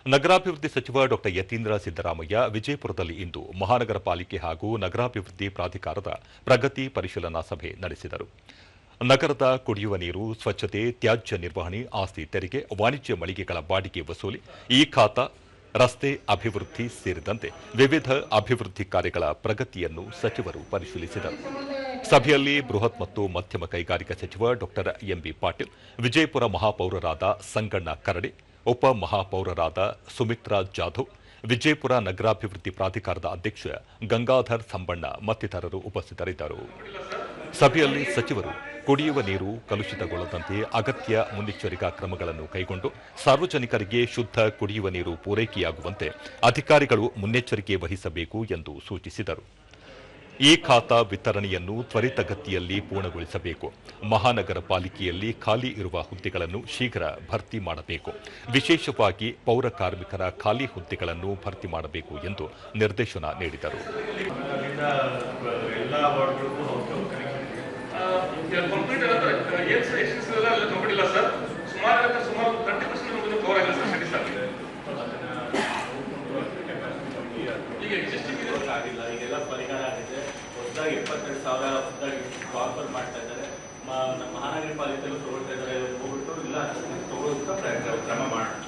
ನಗರಾಭಿವೃದ್ಧಿ ಸಚಿವ ಡಾ ಯತೀಂದ್ರ ಸಿದ್ದರಾಮಯ್ಯ ವಿಜಯಪುರದಲ್ಲಿ ಇಂದು ಮಹಾನಗರ ಪಾಲಿಕೆ ಹಾಗೂ ನಗರಾಭಿವೃದ್ಧಿ ಪ್ರಾಧಿಕಾರದ ಪ್ರಗತಿ ಪರಿಶೀಲನಾ ಸಭೆ ನಡೆಸಿದರು. ನಗರದ ಕುಡಿಯುವ ನೀರು, ಸ್ವಚ್ಛತೆ, ತ್ಯಾಜ್ಯ ನಿರ್ವಹಣೆ, ಆಸ್ತಿ ತೆರಿಗೆ, ವಾಣಿಜ್ಯ ಮಳಿಗೆಗಳ ಬಾಡಿಗೆ ವಸೂಲಿ, ಈ ಖಾತಾ, ರಸ್ತೆ ಅಭಿವೃದ್ಧಿ ಸೇರಿದಂತೆ ವಿವಿಧ ಅಭಿವೃದ್ಧಿ ಕಾರ್ಯಗಳ ಪ್ರಗತಿಯನ್ನು ಸಚಿವರು ಪರಿಶೀಲಿಸಿದರು. ಸಭೆಯಲ್ಲಿ ಬೃಹತ್ ಮತ್ತು ಮಧ್ಯಮ ಕೈಗಾರಿಕಾ ಸಚಿವ ಡಾ ಎಂಬಿ ಪಾಟೀಲ್, ವಿಜಯಪುರ ಮಹಾಪೌರರಾದ ಸಂಗಣ್ಣ ಕರಡಿ, ಉಪ ಮಹಾಪೌರರಾದ ಸುಮಿತ್ರಾ ಜಾಧವ್, ವಿಜಯಪುರ ನಗರಾಭಿವೃದ್ಧಿ ಪ್ರಾಧಿಕಾರದ ಅಧ್ಯಕ್ಷ ಗಂಗಾಧರ್ ಸಂಬಣ್ಣ ಮತ್ತಿತರರು ಉಪಸ್ಥಿತರಿದ್ದರು. ಸಭೆಯಲ್ಲಿ ಸಚಿವರು ಕುಡಿಯುವ ನೀರು ಕಲುಷಿತಗೊಳ್ಳದಂತೆ ಅಗತ್ಯ ಮುನ್ನೆಚ್ಚರಿಕಾ ಕ್ರಮಗಳನ್ನು ಕೈಗೊಂಡು ಸಾರ್ವಜನಿಕರಿಗೆ ಶುದ್ಧ ಕುಡಿಯುವ ನೀರು ಪೂರೈಕೆಯಾಗುವಂತೆ ಅಧಿಕಾರಿಗಳು ಮುನ್ನೆಚ್ಚರಿಕೆ ವಹಿಸಬೇಕು ಎಂದು ಸೂಚಿಸಿದರು. ಈ ಖಾತಾ ವಿತರಣೆಯನ್ನು ತ್ವರಿತಗತಿಯಲ್ಲಿ ಪೂರ್ಣಗೊಳಿಸಬೇಕು. ಮಹಾನಗರ ಪಾಲಿಕೆಯಲ್ಲಿ ಖಾಲಿ ಇರುವ ಹುದ್ದೆಗಳನ್ನು ಶೀಘ್ರ ಭರ್ತಿ ಮಾಡಬೇಕು. ವಿಶೇಷವಾಗಿ ಪೌರ ಕಾರ್ಮಿಕರ ಖಾಲಿ ಹುದ್ದೆಗಳನ್ನು ಭರ್ತಿ ಮಾಡಬೇಕು ಎಂದು ನಿರ್ದೇಶನ ನೀಡಿದರು. ಹೊಸದಾಗಿ 22,000 ಹೊಸದಾಗಿ ಟ್ರಾನ್ಸ್ಫರ್ ಮಾಡ್ತಾ ಇದ್ದಾರೆ. ಮಹಾನಗರ ಪಾಲಿಕೆಯಲ್ಲೂ ತಗೊಳ್ತಾ ಇದ್ದಾರೆ. ಹೋಗ್ಬಿಟ್ಟು ಇಲ್ಲ ತಗೊಳ್ಳೋದಕ್ಕೆ ಕ್ರಮ ಮಾಡೋಣ.